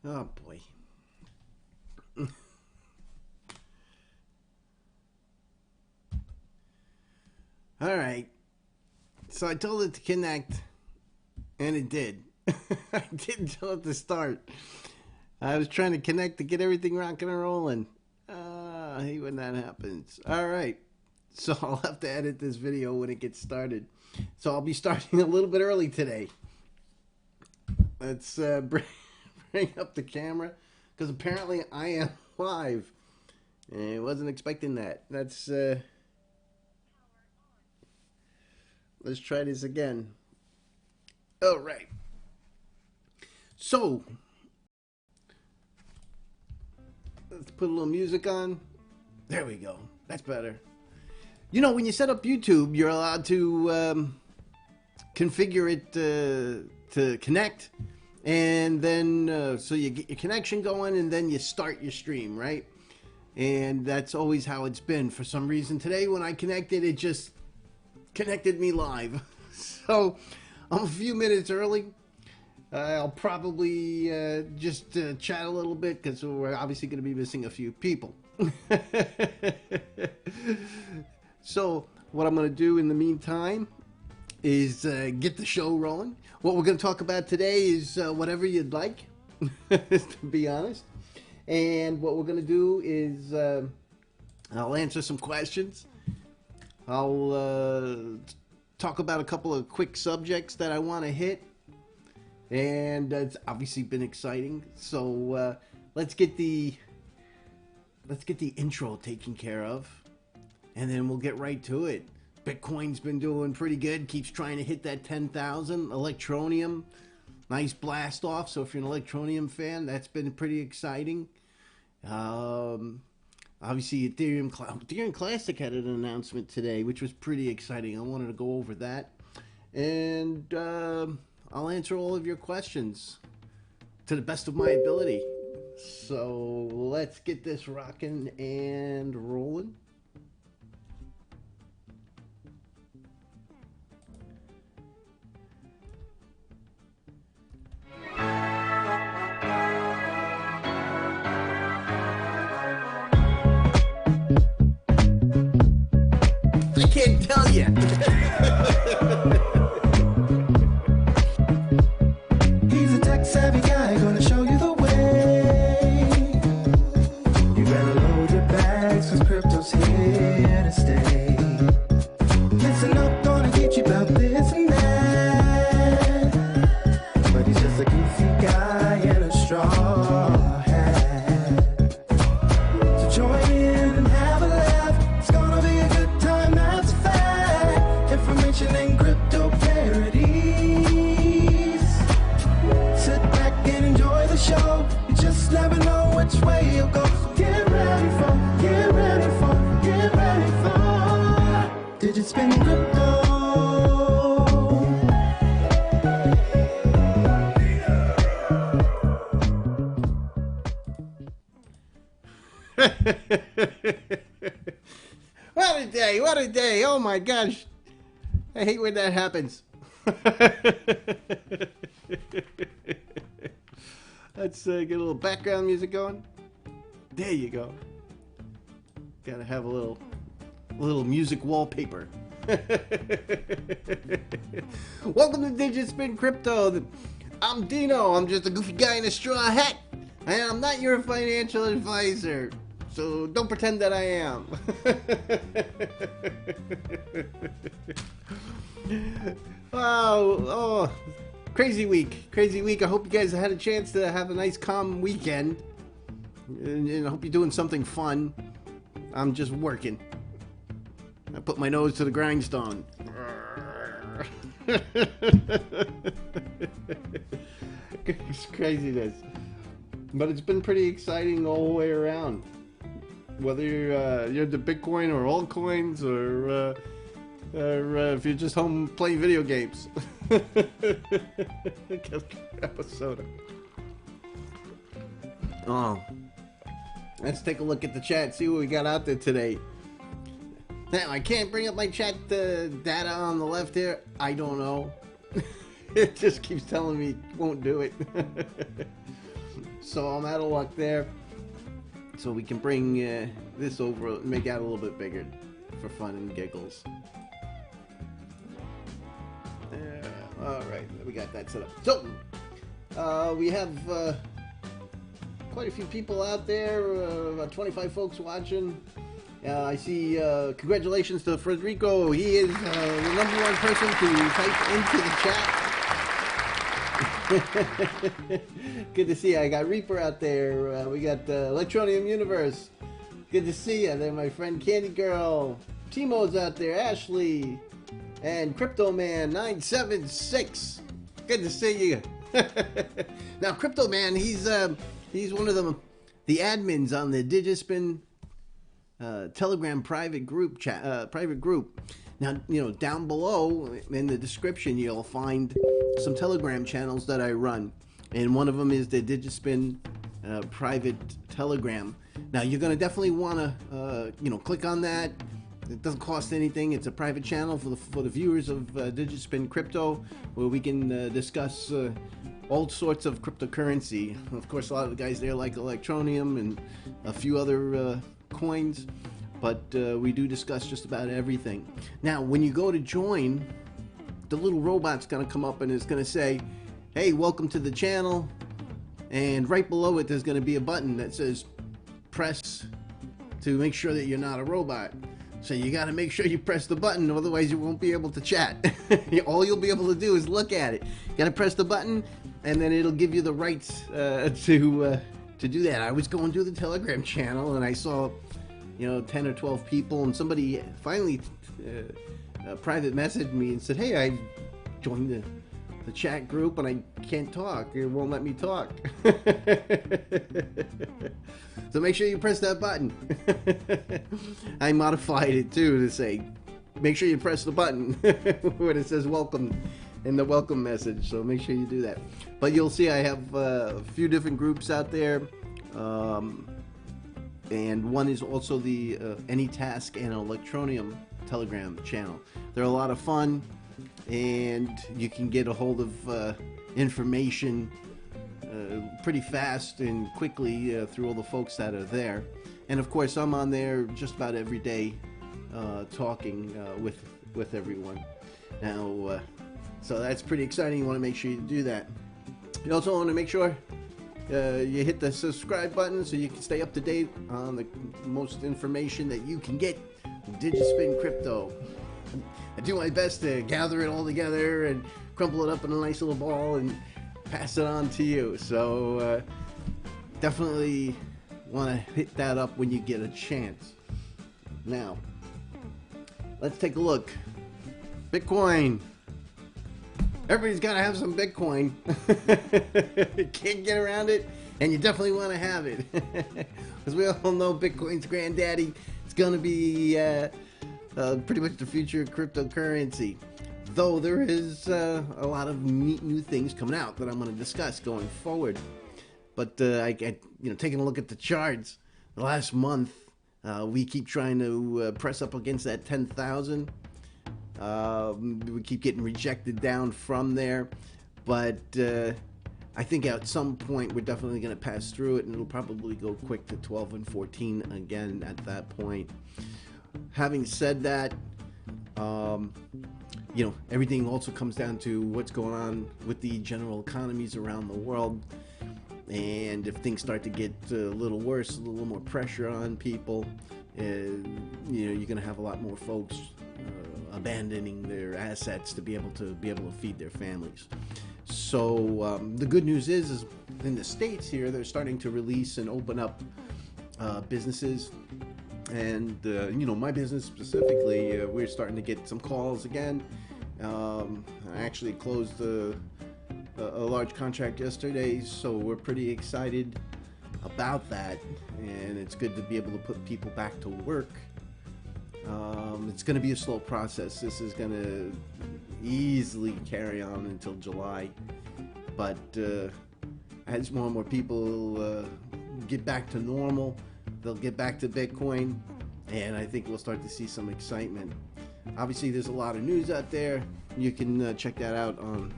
Oh boy. All right. So I told it to connect, and it did. I didn't tell it to start. I was trying to connect to get everything rocking and rolling. I hate when that happens. All right. So I'll have to edit this video when it gets started. So I'll be starting a little bit early today. Let's bring up the camera, because apparently I am live. And I wasn't expecting that. Let's try this again. All right. So let's put a little music on. There we go. That's better. You know, when you set up YouTube, you're allowed to configure it to connect, and then so you get your connection going, and then you start your stream, right? And that's always how it's been. For some reason today, when I connected, it just connected me live. So I'm a few minutes early. I'll probably just chat a little bit, because we're obviously going to be missing a few people. So what I'm going to do in the meantime is get the show rolling. What we're going to talk about today is whatever you'd like, to be honest. And what we're going to do is I'll answer some questions. I'll talk about a couple of quick subjects that I want to hit. And it's obviously been exciting. So let's get the intro taken care of, and then we'll get right to it. Bitcoin's been doing pretty good. Keeps trying to hit that 10,000. Electroneum, nice blast off. So if you're an Electroneum fan, that's been pretty exciting. Obviously, Ethereum Classic had an announcement today, which was pretty exciting. I wanted to go over that, and I'll answer all of your questions to the best of my ability. So let's get this rocking and rolling. I can't tell you. He's a tech-savvy guy, gonna show you the way. You better load your bags, cause crypto's here to stay. Listen up, gonna teach you about this and that. But he's just a goofy guy in a straw hat. So join in and have a laugh. It's gonna be a good time, that's a fact. Information and crypto parodies. Sit back and enjoy the show. You just never know which way you'll go. So get ready for Digitspin crypto. What a day, what a day. Oh my gosh. I hate when that happens. Let's get a little background music going. There you go. Gotta have a little music wallpaper. Welcome to Digitspin Crypto. I'm Dino. I'm just a goofy guy in a straw hat, and I'm not your financial advisor. So don't pretend that I am. Oh, crazy week. I hope you guys had a chance to have a nice calm weekend. And I hope you're doing something fun. I'm just working. I put my nose to the grindstone. It's craziness. But it's been pretty exciting all the way around. Whether you're into Bitcoin or altcoins, or if you're just home playing video games. Episode. Oh, let's take a look at the chat. See what we got out there today. Now I can't bring up my chat data on the left here. I don't know. It just keeps telling me it won't do it. So I'm out of luck there. So we can bring this over, make it a little bit bigger for fun and giggles. All right, we got that set up. So we have quite a few people out there, about 25 folks watching. I see congratulations to Frederico. He is the #1 person to type into the chat. Good to see you. I got Reaper out there. We got Electroneum Universe. Good to see you. Then my friend Candy Girl. Timo's out there. Ashley. And Crypto Man 976. Good to see you. Now, Crypto Man, he's one of the admins on the Digitspin Telegram private group Now, down below in the description, you'll find some Telegram channels that I run, and one of them is the Digitspin private Telegram. Now, you're going to definitely want to, click on that. It doesn't cost anything. It's a private channel for the viewers of Digitspin Crypto, where we can discuss all sorts of cryptocurrency. Of course, a lot of the guys there like Electroneum and a few other coins, but we do discuss just about everything. Now, when you go to join, the little robot's going to come up and it's going to say, "Hey, welcome to the channel," and right below it there's going to be a button that says press to make sure that you're not a robot. So you got to make sure you press the button, otherwise you won't be able to chat. All you'll be able to do is look at it. You got to press the button, and then it'll give you the rights to do that. I was going through the Telegram channel, and I saw, 10 or 12 people, and somebody finally private messaged me and said, "Hey, I joined the chat group, and I can't talk. It won't let me talk." So make sure you press that button. I modified it too to say, make sure you press the button when it says welcome in the welcome message. So make sure you do that. But you'll see I have a few different groups out there. And one is also the AnyTask and Electroneum Telegram channel. They're a lot of fun, and you can get a hold of information pretty fast and quickly through all the folks that are there. And of course, I'm on there just about every day talking with everyone. Now, so that's pretty exciting. You want to make sure you do that. You also want to make sure you hit the subscribe button so you can stay up to date on the most information that you can get from Digitspin Crypto. I do my best to gather it all together and crumple it up in a nice little ball and pass it on to you. So definitely want to hit that up when you get a chance. Now, let's take a look. Bitcoin. Everybody's got to have some Bitcoin. You can't get around it, and you definitely want to have it. Because we all know Bitcoin's granddaddy. It's going to be pretty much the future of cryptocurrency. Though there is a lot of neat new things coming out that I'm going to discuss going forward. But taking a look at the charts, the last month we keep trying to press up against that 10,000. We keep getting rejected down from there, but I think at some point we're definitely going to pass through it, and it'll probably go quick to 12 and 14 again at that point. Having said that, everything also comes down to what's going on with the general economies around the world. And if things start to get a little worse, a little more pressure on people, you're going to have a lot more folks abandoning their assets to be able to feed their families. So the good news is in the States here, they're starting to release and open up businesses. And, my business specifically, we're starting to get some calls again. I actually closed a large contract yesterday, so we're pretty excited about that. And it's good to be able to put people back to work. It's going to be a slow process. This is going to easily carry on until July. But as more and more people get back to normal, they'll get back to Bitcoin, and I think we'll start to see some excitement. Obviously, there's a lot of news out there. You can check that out on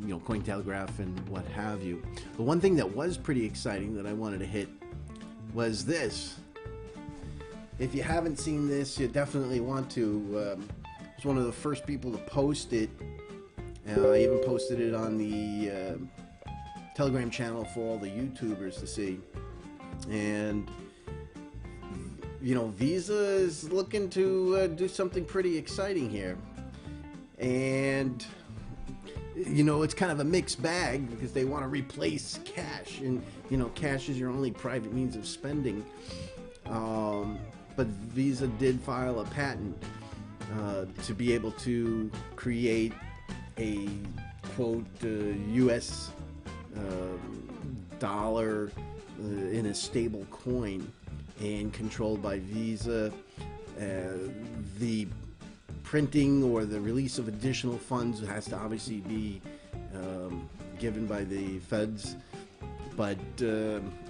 Cointelegraph and what have you. The one thing that was pretty exciting that I wanted to hit was this. If you haven't seen this, you definitely want to. I was one of the first people to post it. I even posted it on the Telegram channel for all the YouTubers to see. And Visa is looking to do something pretty exciting here. And it's kind of a mixed bag because they want to replace cash, and cash is your only private means of spending. But Visa did file a patent to be able to create a quote U.S. Dollar in a stable coin and controlled by Visa. The printing or the release of additional funds has to obviously be given by the feds, but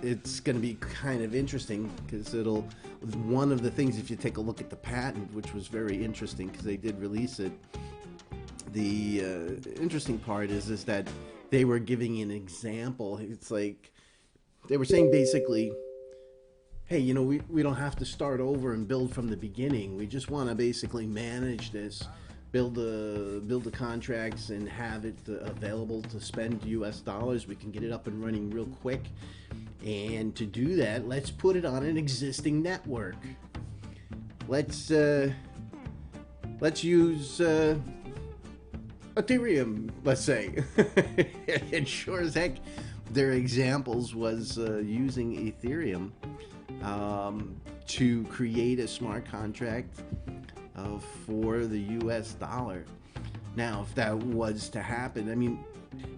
it's going to be kind of interesting because one of the things, if you take a look at the patent, which was very interesting because they did release it, the interesting part is that they were giving an example. It's like they were saying basically, hey, we don't have to start over and build from the beginning. We just want to basically manage this, build the contracts and have it available to spend US dollars. We can get it up and running real quick. And to do that, let's put it on an existing network. Let's use Ethereum, let's say. And sure as heck, their examples was using Ethereum to create a smart contract for the US dollar. Now, if that was to happen, I mean,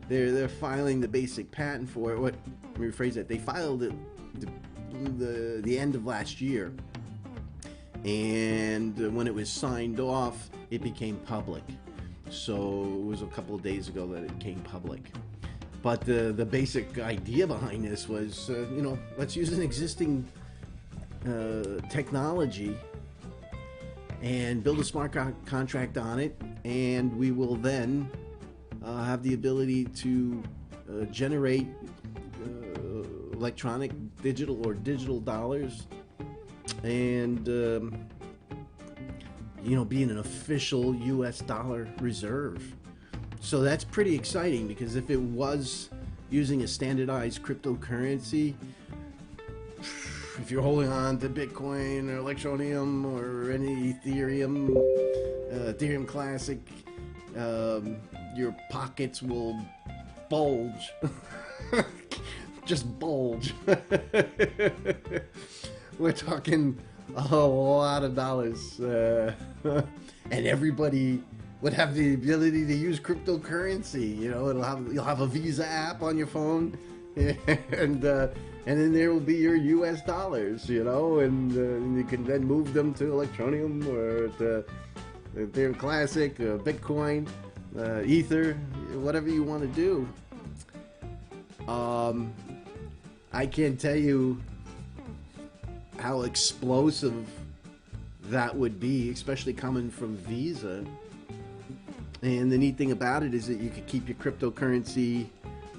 they're filing the basic patent for it. Let me rephrase that. They filed it the end of last year, and when it was signed off, it became public. So it was a couple of days ago that it came public. But the basic idea behind this was, let's use an existing technology and build a smart contract on it, and we will then have the ability to generate electronic digital dollars, and being an official US dollar reserve. So that's pretty exciting, because if it was using a standardized cryptocurrency, if you're holding on to Bitcoin or Electroneum or any Ethereum Classic, your pockets will bulge. Just bulge. We're talking a lot of dollars. And everybody would have the ability to use cryptocurrency. You'll have a Visa app on your phone, and then there will be your US dollars, and you can then move them to Electroneum or to Ethereum Classic, Bitcoin, Ether, whatever you want to do. I can't tell you how explosive that would be, especially coming from Visa. And the neat thing about it is that you could keep your cryptocurrency.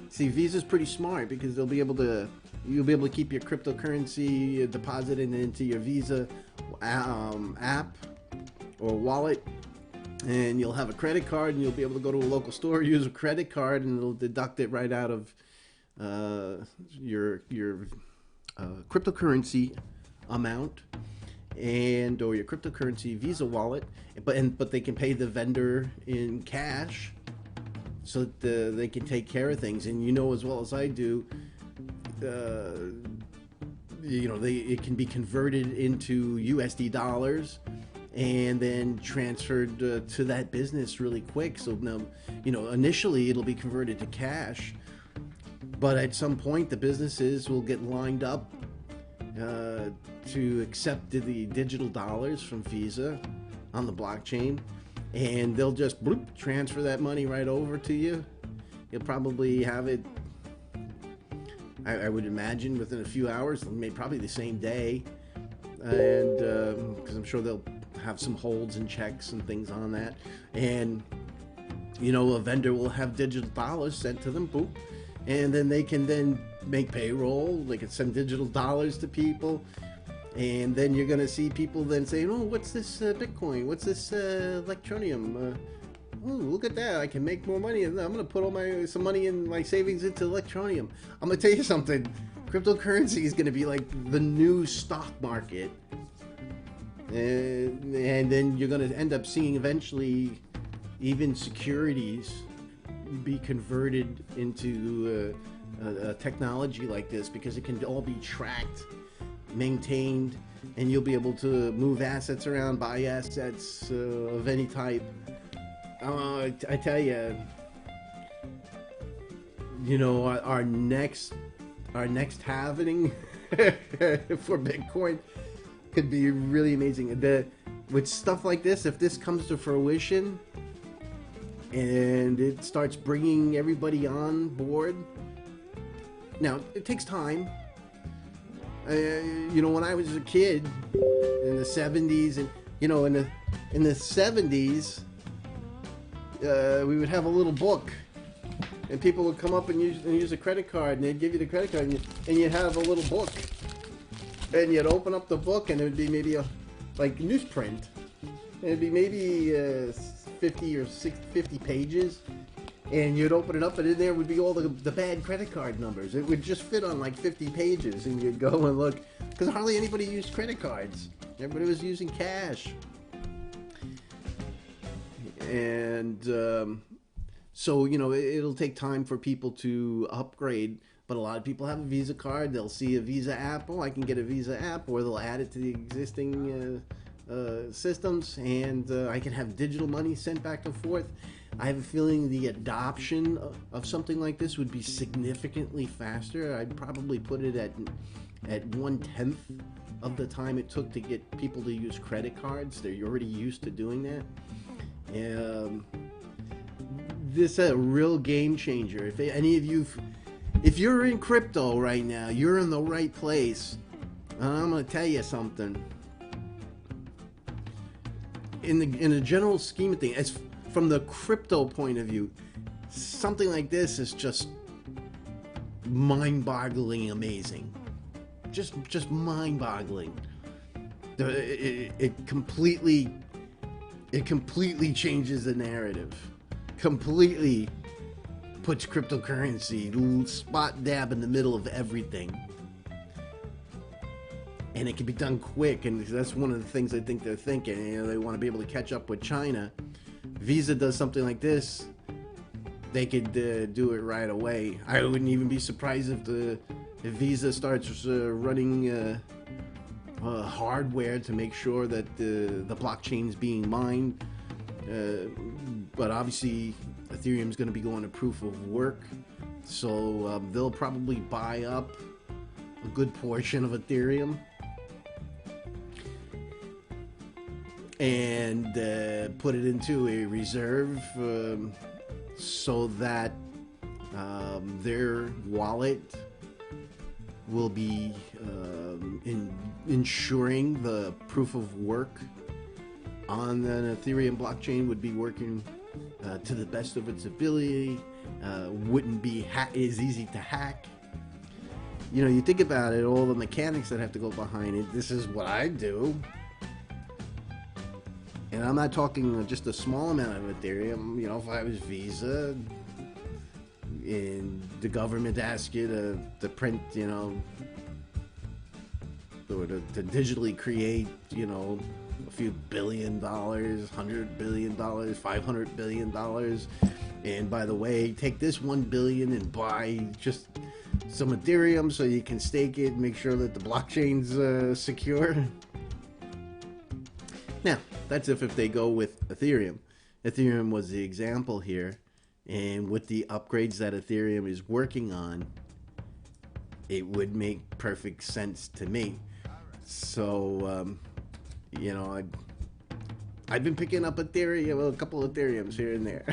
See, Visa's pretty smart, because you'll be able to keep your cryptocurrency deposited into your Visa app or wallet, and you'll have a credit card, and you'll be able to go to a local store, use a credit card, and it'll deduct it right out of your cryptocurrency amount or your cryptocurrency Visa wallet, but they can pay the vendor in cash, so that they can take care of things. And as well as I do, it can be converted into USD dollars and then transferred to that business really quick. So now, initially it'll be converted to cash, but at some point the businesses will get lined up to accept the digital dollars from Visa on the blockchain, and they'll just transfer that money right over to you. You'll probably have it, I would imagine, within a few hours, probably the same day, and because I'm sure they'll have some holds and checks and things on that, and You know, a vendor will have digital dollars sent to them, boop, and then they can then make payroll. They can send digital dollars to people, and then you're going to see people then saying, oh, what's this Bitcoin? What's this Electroneum? Oh, look at that. I can make more money. I'm going to put all some money in my savings into Electroneum. I'm going to tell you something. Cryptocurrency is going to be like the new stock market. And then you're going to end up seeing eventually even securities be converted into a technology like this, because it can all be tracked, maintained, and you'll be able to move assets around, buy assets of any type. I tell you, you know, our next halvening for Bitcoin could be really amazing. With stuff like this, if this comes to fruition and it starts bringing everybody on board, now it takes time. You know, when I was a kid in the 70s, and you know, in the 70s, we would have a little book, and people would come up and use a credit card, and they'd give you the credit card, and you'd have a little book, and you'd open up the book, and it would be maybe like newsprint. It'd be maybe 50 or 50 pages, and you'd open it up, and in there would be all the bad credit card numbers. It would just fit on like 50 pages, and you'd go and look, because hardly anybody used credit cards. Everybody was using cash. And so, you know, it'll take time for people to upgrade, but a lot of people have a Visa card. They'll see a Visa app. Oh, I can get a Visa app, or they'll add it to the existing systems, and I can have digital money sent back and forth. I have a feeling the adoption of something like this would be significantly faster. I'd probably put it at 1/10 of the time it took to get people to use credit cards. They're already used to doing that. This is a real game changer. If any of you, if you're in crypto right now, you're in the right place. I'm going to tell you something. In the general scheme of things, as from the crypto point of view, something like this is just mind-boggling amazing. Just mind-boggling. It completely changes the narrative. Completely puts cryptocurrency spot dab in the middle of everything. And it can be done quick, and that's one of the things I think they're thinking. You know, they want to be able to catch up with China. Visa does something like this, they could do it right away. I wouldn't even be surprised if Visa starts running hardware to make sure that the blockchain's being mined. But obviously, Ethereum's going to be going to proof of work, so they'll probably buy up a good portion of Ethereum and put it into a reserve so that their wallet will be ensuring the proof of work on an Ethereum blockchain would be working to the best of its ability, wouldn't be as easy to hack. You know, you think about it, all the mechanics that have to go behind it. This is what I do. And I'm not talking just a small amount of Ethereum. You know, if I was Visa and the government asked you to print, you know, or to digitally create, you know, a few $1 billion, $100 billion, $500 billion. And by the way, take this $1 billion and buy just some Ethereum so you can stake it and make sure that the blockchain's secure. Now, that's if they go with Ethereum. Ethereum was the example here. And with the upgrades that Ethereum is working on, it would make perfect sense to me. So, you know, I've been picking up Ethereum, well, a couple of Ethereums here and there.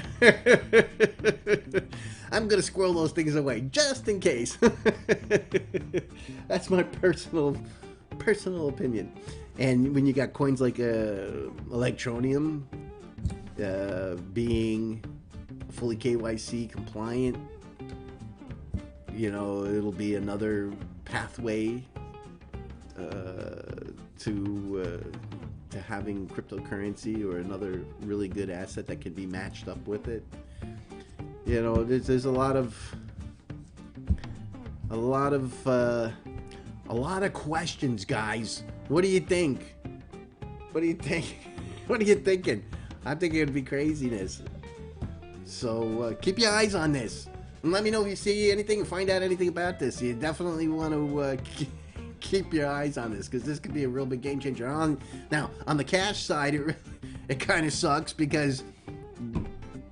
I'm going to squirrel those things away just in case. That's my personal opinion. And when you got coins like Electroneum being fully KYC compliant, you know, it'll be another pathway to having cryptocurrency or another really good asset that can be matched up with it. You know, there's a lot of questions, guys. What do you think? What do you think? What are you thinking? I think it would be craziness. So keep your eyes on this, and let me know if you see anything and find out anything about this. You definitely want to keep your eyes on this, because this could be a real big game changer. Now, on the cash side, it kind of sucks, because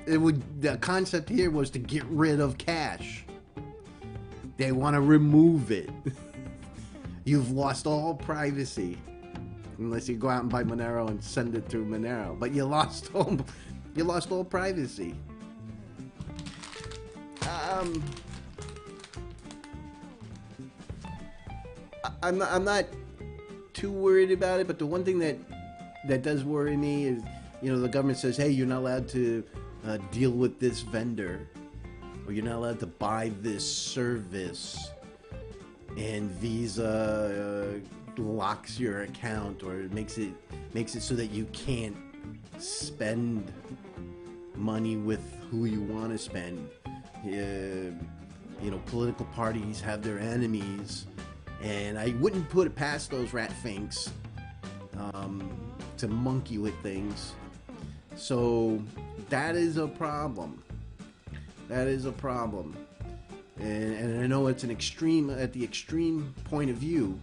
the concept here was to get rid of cash. They want to remove it. You've lost all privacy, unless you go out and buy Monero and send it through Monero. But you lost all privacy. I'm not too worried about it, but the one thing that does worry me is, you know, the government says, hey, you're not allowed to deal with this vendor, or you're not allowed to buy this service, and Visa locks your account, or makes it so that you can't spend money with who you want to spend. You know, political parties have their enemies, and I wouldn't put it past those rat finks to monkey with things. So that is a problem. That is a problem. And I know it's an extreme, at the extreme point of view.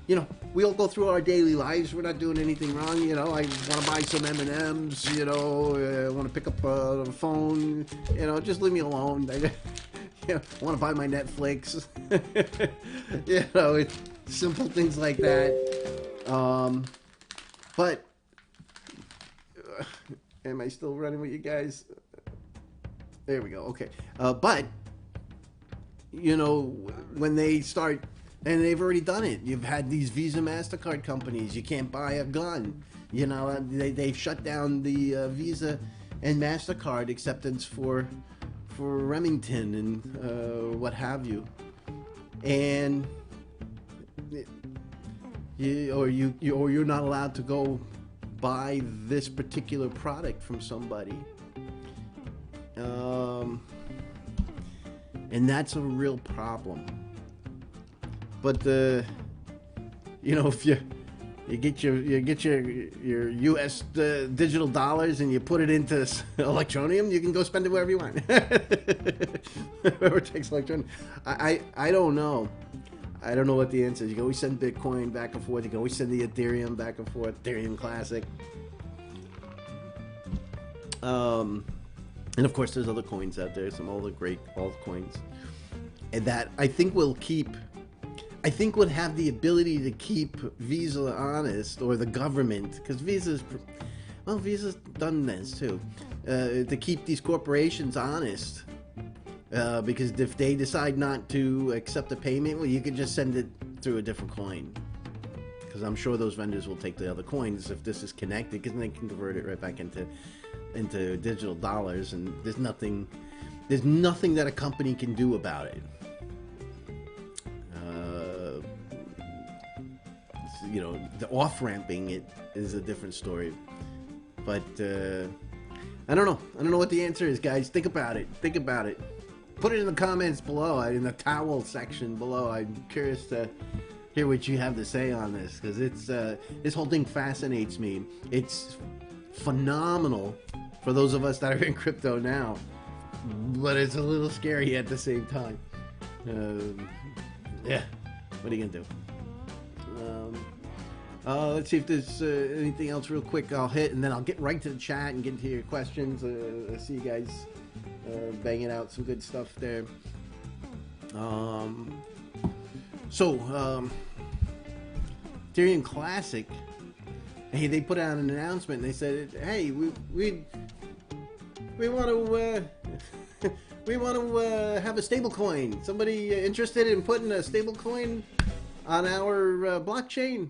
You know, we all go through our daily lives. We're not doing anything wrong. You know, I want to buy some M&Ms. You know, I want to pick up the phone. You know, just leave me alone. You know, I want to buy my Netflix. You know, it's simple things like that. But am I still running with you guys? There we go. Okay. But you know, when they start, and they've already done it. You've had these Visa, MasterCard companies. You can't buy a gun. You know, they've shut down the Visa and MasterCard acceptance for Remington and what have you. And you're not allowed to go buy this particular product from somebody. And that's a real problem. But you know, if you get your U.S. Digital dollars and you put it into Electroneum, you can go spend it wherever you want. Whoever takes Electroneum, I don't know. I don't know what the answer is. You can always send Bitcoin back and forth. You can always send the Ethereum back and forth. Ethereum Classic. And of course, there's other coins out there. Some other great altcoins, and that I think will have the ability to keep Visa honest, or the government, because Visa's done this too, to keep these corporations honest. Because if they decide not to accept a payment, well, you can just send it through a different coin. Because I'm sure those vendors will take the other coins if this is connected, because then they can convert it right back into digital dollars, and there's nothing that a company can do about it. You know, the off-ramping it is a different story. But I don't know what the answer is, guys. Think about it. Put it in the comments below, in the towel section below. I'm curious to hear what you have to say on this, because it's this whole thing fascinates me. It's phenomenal for those of us that are in crypto now, but it's a little scary at the same time. Yeah, what are you gonna do? Let's see if there's anything else real quick I'll hit, and then I'll get right to the chat and get into your questions. I see you guys banging out some good stuff there. Ethereum Classic, hey, they put out an announcement, and they said, hey, we want to have a stable coin. Somebody interested in putting a stable coin on our blockchain?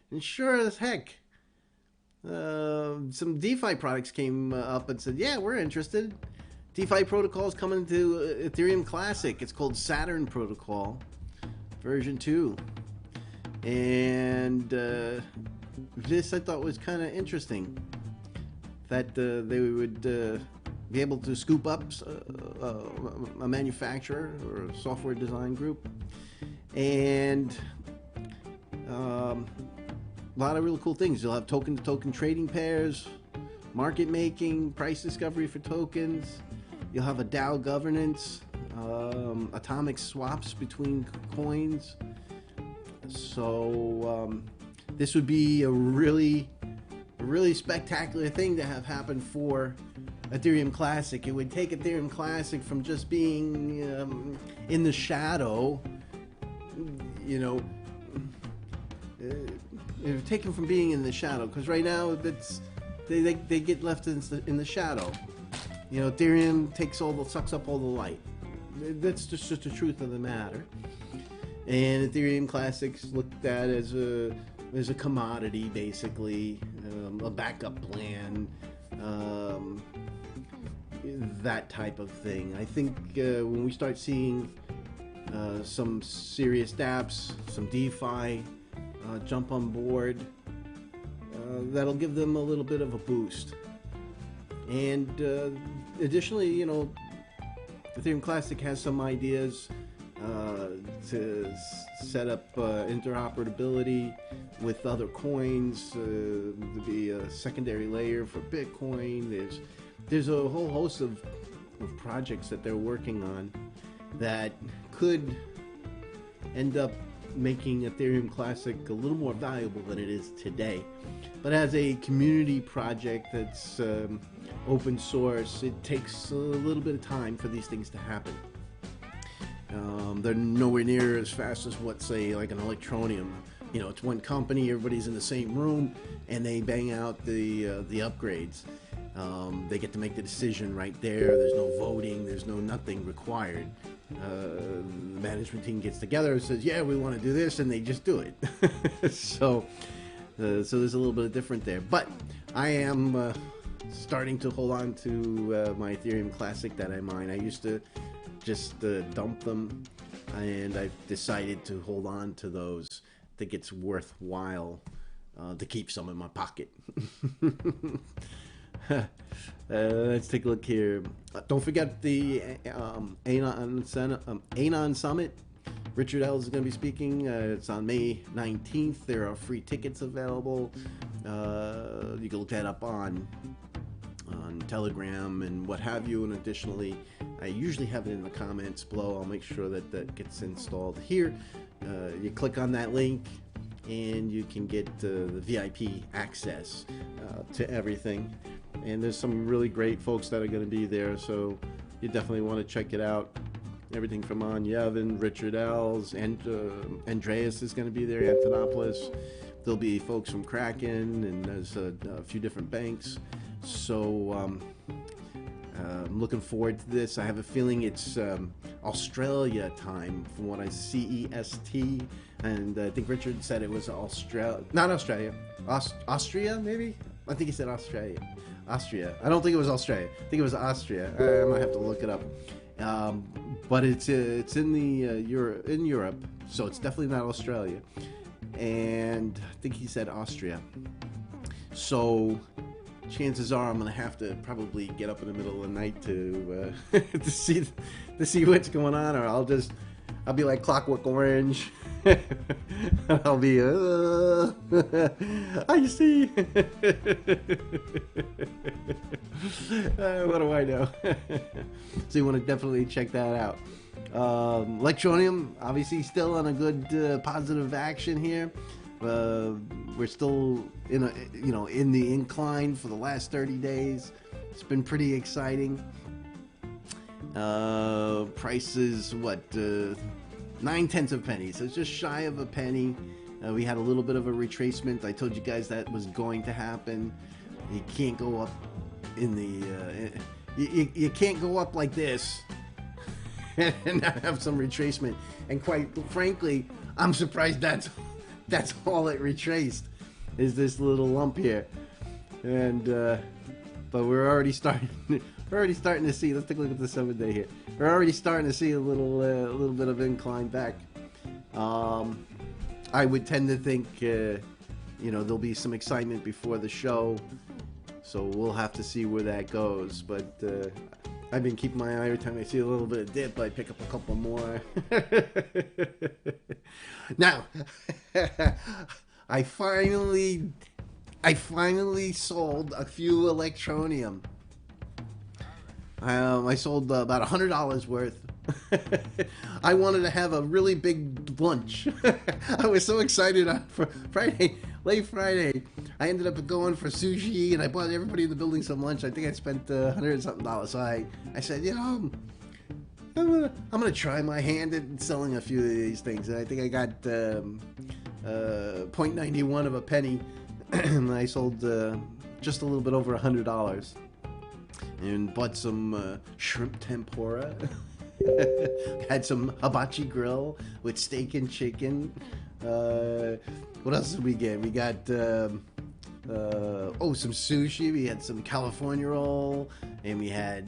And sure as heck, some DeFi products came up and said, yeah, we're interested. DeFi protocol is coming to Ethereum Classic. It's called Saturn Protocol, version 2. And this I thought was kind of interesting, that they would be able to scoop up a manufacturer or a software design group, and a lot of really cool things. You'll have token-to-token trading pairs, market making, price discovery for tokens. You'll have a DAO governance, atomic swaps between coins. So this would be a really spectacular thing to have happen for Ethereum Classic. It would take Ethereum Classic from just being in the shadow, you know, it would take them from being in the shadow, because right now they get left in the shadow. You know, Ethereum sucks up all the light. That's just the truth of the matter. And Ethereum Classic's looked at as a commodity, basically, a backup plan, that type of thing. I think when we start seeing some serious dApps, some DeFi jump on board, that'll give them a little bit of a boost. And additionally, you know, Ethereum Classic has some ideas to set up interoperability with other coins, to be a secondary layer for Bitcoin. There's a whole host of projects that they're working on that could end up making Ethereum Classic a little more valuable than it is today. But as a community project that's open source, it takes a little bit of time for these things to happen. They're nowhere near as fast as what, say, like an Electroneum. You know, it's one company, everybody's in the same room, and they bang out the upgrades. They get to make the decision right there. There's no voting. There's no nothing required. The management team gets together and says, yeah, we want to do this, and they just do it. So there's a little bit of different there. But I am starting to hold on to my Ethereum Classic that I mine. I used to just dump them, and I've decided to hold on to those. I think it's worthwhile to keep some in my pocket. Let's take a look here. Don't forget the Anon Summit. Richard L. is going to be speaking. It's on May 19th. There are free tickets available. You can look that up on Telegram and what have you. And additionally, I usually have it in the comments below. I'll make sure that that gets installed here. You click on that link and you can get the VIP access to everything. And there's some really great folks that are going to be there, so you definitely want to check it out. Everything from Yevon, Richard Ells, and Andreas is going to be there, Antonopoulos. There'll be folks from Kraken, and there's a few different banks. So I'm looking forward to this. I have a feeling it's Australia time from what I see, CEST. And I think Richard said it was not Australia, Austria maybe? I think he said Australia. Austria. I don't think it was Australia. I think it was Austria. I might have to look it up. But it's in in Europe, so it's definitely not Australia. And I think he said Austria. So chances are I'm gonna have to probably get up in the middle of the night to to see what's going on, or I'll be like Clockwork Orange. I'll be I see. What do I know? So you want to definitely check that out. Electroneum, obviously, still on a good positive action here. We're still in the incline for the last 30 days. It's been pretty exciting. Prices, 9/10 of pennies, so it's just shy of a penny. We had a little bit of a retracement. I told you guys that was going to happen. You can't go up in the you can't go up like this and not have some retracement. And quite frankly, I'm surprised that's all it retraced, is this little lump here. And but we're already starting. We're already starting to see. Let's take a look at the 7-day here. We're already starting to see a little bit of incline back. I would tend to think, there'll be some excitement before the show, so we'll have to see where that goes. But I've been keeping my eye every time I see a little bit of dip. I pick up a couple more. Now, I finally sold a few Electroneum. I sold about $100 worth. I wanted to have a really big lunch. I was so excited for late Friday. I ended up going for sushi, and I bought everybody in the building some lunch. I think I spent $100 and something. So I said, I'm gonna try my hand at selling a few of these things. And I think I got 0.91 of a penny, and I sold just a little bit over $100. And bought some shrimp tempura. Had some hibachi grill with steak and chicken. What else did we get? We got some sushi. We had some California roll, and we had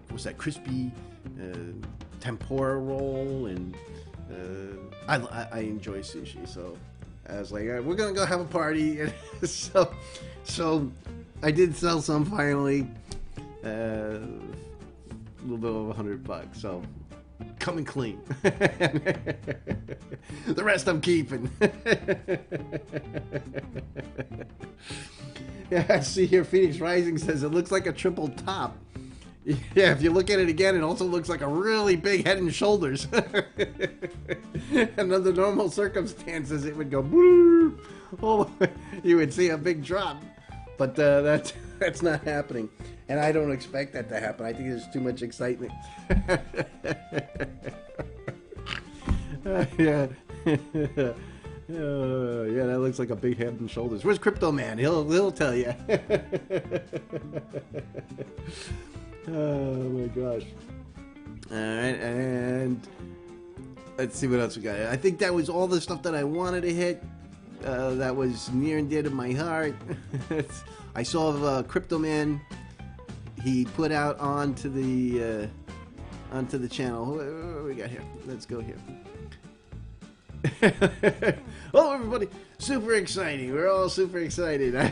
what's that? Crispy tempura roll, and I enjoy sushi, so I was like, all right, we're gonna go have a party. so I did sell some finally. A little bit over $100, so coming clean. The rest I'm keeping. Yeah, I see here Phoenix Rising says it looks like a triple top. Yeah, if you look at it again, it also looks like a really big head and shoulders. And under normal circumstances, it would go boop. Oh, you would see a big drop. But that's not happening. And I don't expect that to happen. I think there's too much excitement. Yeah. Yeah, that looks like a big head and shoulders. Where's Crypto Man? He'll tell you. Oh my gosh. Alright, and let's see what else we got. I think that was all the stuff that I wanted to hit. That was near and dear to my heart. I saw Crypto Man. He put out onto the channel. What we got here? Let's go here. Hello, everybody! Super exciting. We're all super excited. I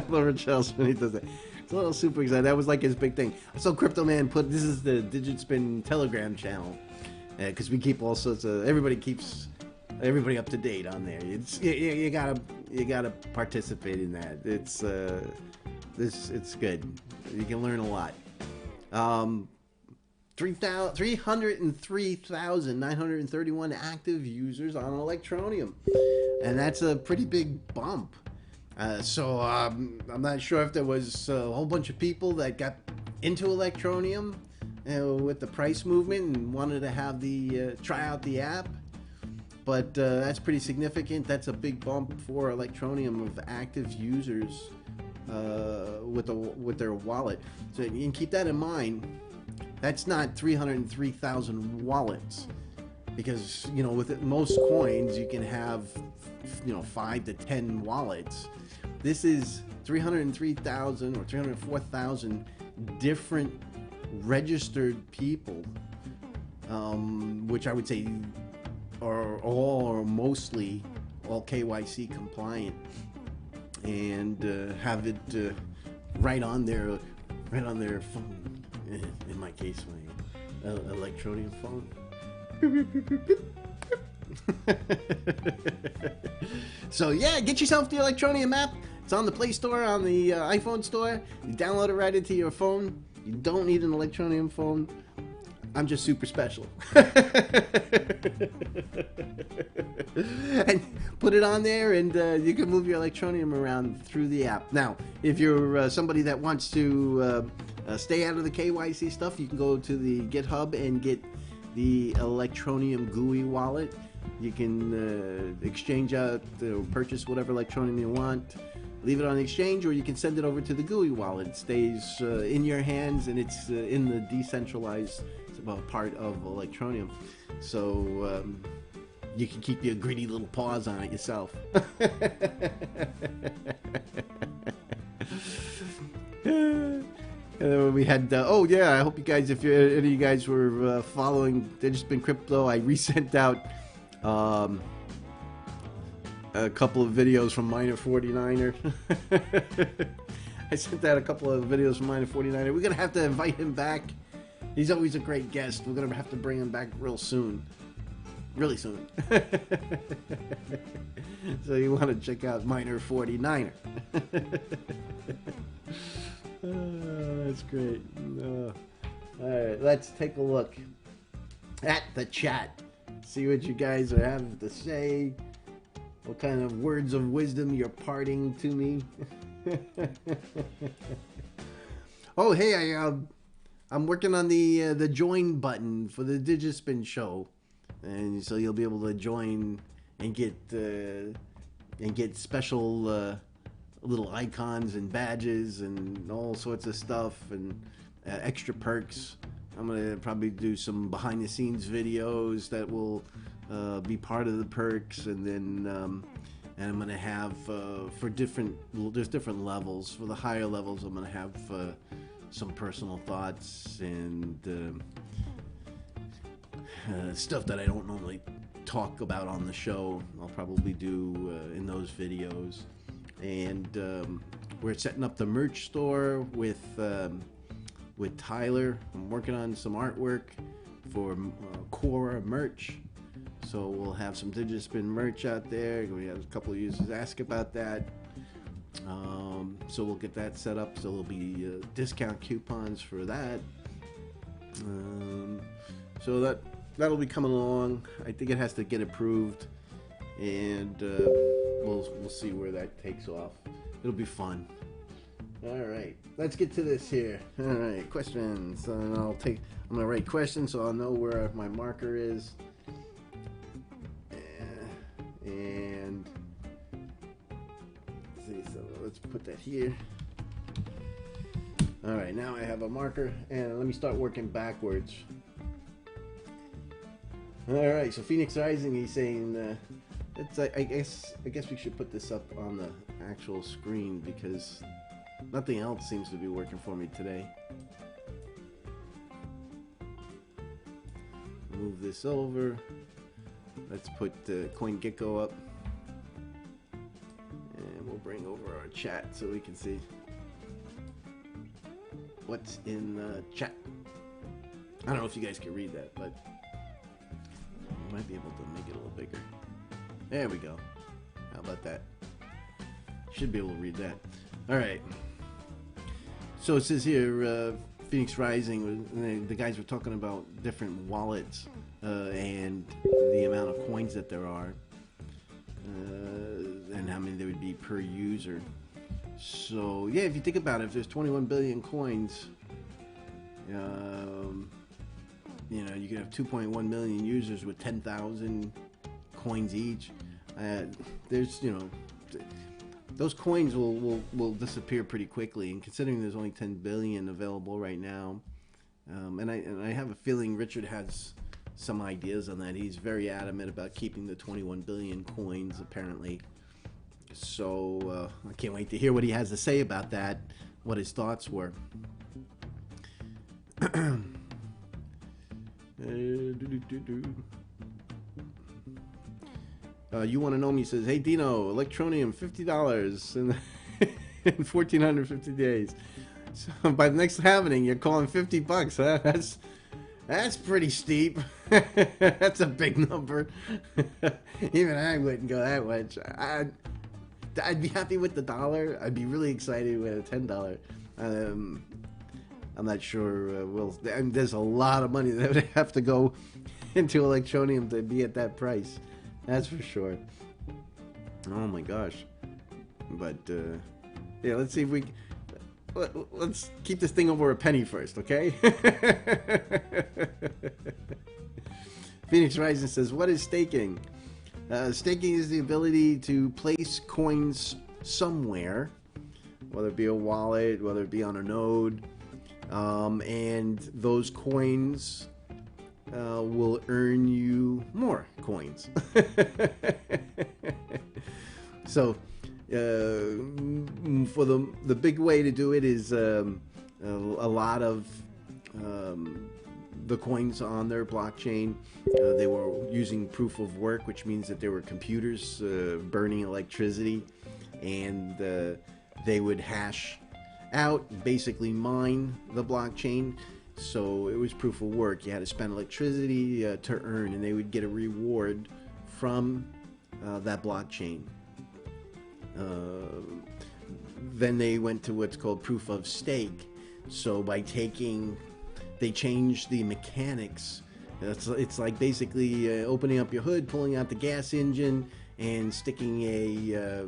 love Richel's when he does that. It's a little super excited. That was like his big thing. So Crypto Man this is the Digitspin Telegram channel, because we keep all sorts of. Everybody keeps everybody up to date on there. It's you gotta participate in that. It's good. You can learn a lot. 303,931 active users on Electroneum, and that's a pretty big bump. So I'm not sure if there was a whole bunch of people that got into Electroneum with the price movement and wanted to have try out the app. But that's pretty significant. That's a big bump for Electroneum of active users with their wallet. So you can keep that in mind. That's not 303,000 wallets, because with most coins you can have 5 to 10 wallets. This is 303,000 or 304,000 different registered people, which I would say are all or mostly all KYC compliant, and have it right on their phone. In my case, my Electroneum phone. So yeah, get yourself the Electroneum app. It's on the Play Store, on the iPhone store. You download it right into your phone. You don't need an Electroneum phone. I'm just super special. And put it on there, and you can move your Electroneum around through the app. Now, if you're somebody that wants to stay out of the KYC stuff, you can go to the GitHub and get the Electroneum GUI wallet. You can exchange out or purchase whatever Electroneum you want, leave it on the exchange, or you can send it over to the GUI wallet. It stays in your hands, and it's in the decentralized part of Electroneum. So you can keep your greedy little paws on it yourself. And then we had, oh yeah, I hope you guys, if any of you guys were following Digitspin Crypto, I resent out a couple of videos from Miner 49er. I sent out a couple of videos from Miner 49er. We're going to have to invite him back. He's always a great guest. We're going to have to bring him back real soon. Really soon. So you want to check out Miner 49er. That's great. Alright, let's take a look at the chat. See what you guys are having to say. What kind of words of wisdom you're parting to me. Oh, hey, I'm working on the join button for the Digitspin show, and so you'll be able to join and get special little icons and badges and all sorts of stuff and extra perks. I'm gonna probably do some behind the scenes videos that will be part of the perks, and then and I'm gonna have there's different levels. For the higher levels, I'm gonna have some personal thoughts and stuff that I don't normally talk about on the show. I'll probably do in those videos. And we're setting up the merch store with Tyler. I'm working on some artwork for Quora merch, so we'll have some Digitspin merch out there. We have a couple of users ask about that, so we'll get that set up. So there'll be discount coupons for that. So that'll be coming along. I think it has to get approved, and we'll see where that takes off. It'll be fun. All right, let's get to this here. All right, questions. And I'm gonna write questions so I'll know where my marker is. And let's see. So let's put that here. All right, now I have a marker, and let me start working backwards. All right, so Phoenix Rising, he's saying. I guess we should put this up on the actual screen because nothing else seems to be working for me today. Move this over. Let's put CoinGecko up, and we'll bring over our chat so we can see what's in the chat. I don't know if you guys can read that, but you might be able to make it a little bigger. There we go. How about that? Should be able to read that. All right. So it says here, Phoenix Rising, the guys were talking about different wallets and the amount of coins that there are and how many there would be per user. So, yeah, if you think about it, if there's 21 billion coins, you know, you could have 2.1 million users with 10,000 coins each. There's, you know, those coins will disappear pretty quickly, and considering there's only 10 billion available right now, and I have a feeling Richard has some ideas on that. He's very adamant about keeping the 21 billion coins, apparently. So I can't wait to hear what he has to say about that, what his thoughts were. You want to know me says, hey Dino, Electroneum $50 in 1,450 days. So by the next halvening, you're calling $50, huh? That's pretty steep. That's a big number. Even I wouldn't go that much. I'd be happy with the $1. I'd be really excited with a $10. I'm not sure. There's a lot of money that would have to go into Electroneum to be at that price. That's for sure. Oh my gosh. But yeah, let's see if we. Let's keep this thing over a penny first, okay? Phoenix Rising says, what is staking? Staking is the ability to place coins somewhere, whether it be a wallet, whether it be on a node, and those coins will earn you more coins. So for the big way to do it is a lot of the coins on their blockchain, they were using proof of work, which means that there were computers burning electricity, and they would hash out, basically mine the blockchain. So it was proof of work. You had to spend electricity to earn, and they would get a reward from that blockchain. Then they went to what's called proof of stake. So by they changed the mechanics. It's like basically opening up your hood, pulling out the gas engine, and sticking a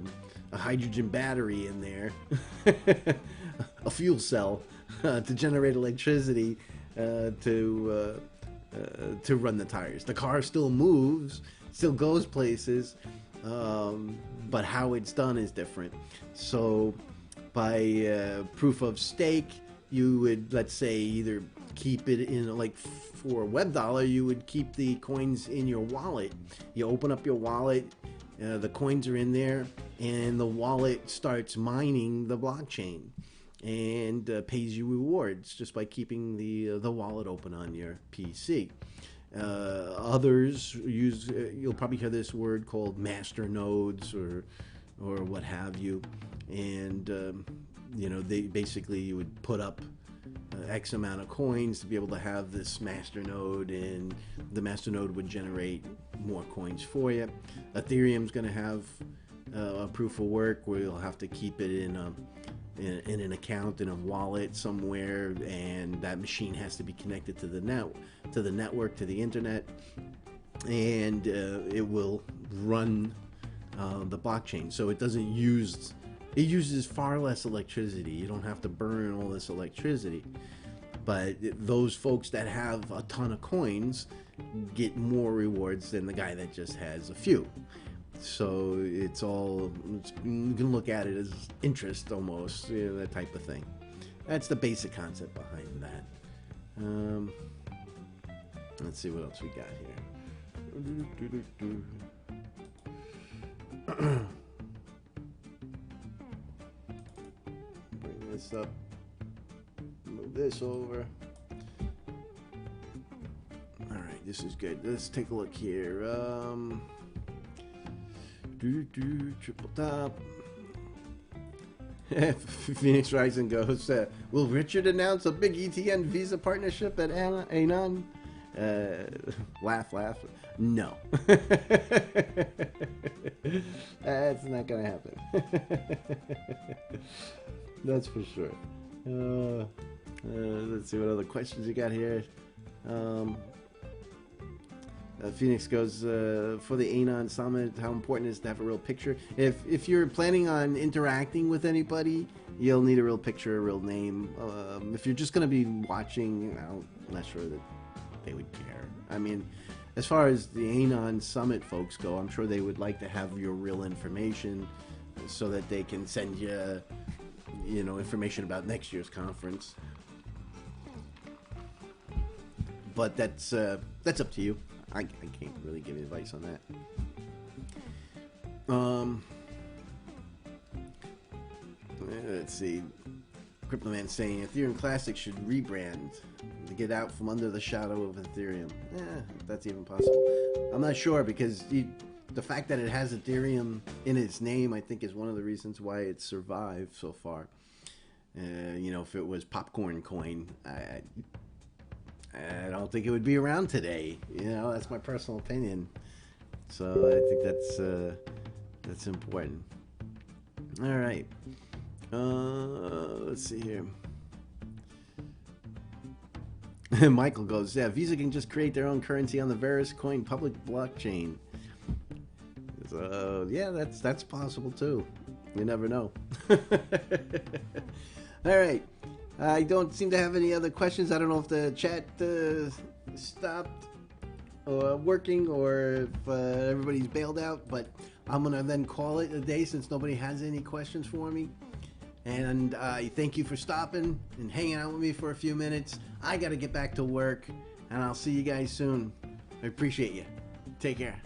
hydrogen battery in there, a fuel cell, to generate electricity to run the tires. The car still moves, still goes places, but how it's done is different. So by proof of stake, you would, let's say, either keep it in, like for WebDollar, you would keep the coins in your wallet. You open up your wallet, the coins are in there, and the wallet starts mining the blockchain and pays you rewards just by keeping the wallet open on your PC. Others use, you'll probably hear this word called master nodes or what have you, and you know, they basically, you would put up X amount of coins to be able to have this master node, and the master node would generate more coins for you. Ethereum's going to have a proof of work where you'll have to keep it in an account, in a wallet somewhere, and that machine has to be connected to the network, to the internet, and it will run the blockchain. So it doesn't use, it uses far less electricity. You don't have to burn all this electricity. But those folks that have a ton of coins get more rewards than the guy that just has a few. So you can look at it as interest almost, you know, that type of thing. That's the basic concept behind that. Let's see what else we got here. Bring this up. Move this over. All right, this is good. Let's take a look here. Triple top. Phoenix Rising goes, will Richard announce a big ETN Visa partnership at Anon? Laugh. No. That's not going to happen. That's for sure. Let's see what other questions you got here. Phoenix goes, for the Anon Summit, how important is to have a real picture? If you're planning on interacting with anybody, you'll need a real picture, a real name. If you're just going to be watching, I'm not sure that they would care. I mean, as far as the Anon Summit folks go, I'm sure they would like to have your real information so that they can send you, you know, information about next year's conference. But that's up to you. I can't really give you advice on that. Let's see. Crypto Man saying Ethereum Classic should rebrand to get out from under the shadow of Ethereum. If that's even possible. I'm not sure, because the fact that it has Ethereum in its name, I think, is one of the reasons why it's survived so far. You know, if it was Popcorn Coin, I don't think it would be around today. You know, that's my personal opinion. So I think that's important. All right. Let's see here. Michael goes, yeah, Visa can just create their own currency on the Varus Coin public blockchain. So yeah, that's possible too. You never know. All right. I don't seem to have any other questions. I don't know if the chat stopped working or if everybody's bailed out, but I'm going to then call it a day since nobody has any questions for me. And I thank you for stopping and hanging out with me for a few minutes. I got to get back to work, And I'll see you guys soon. I appreciate you. Take care.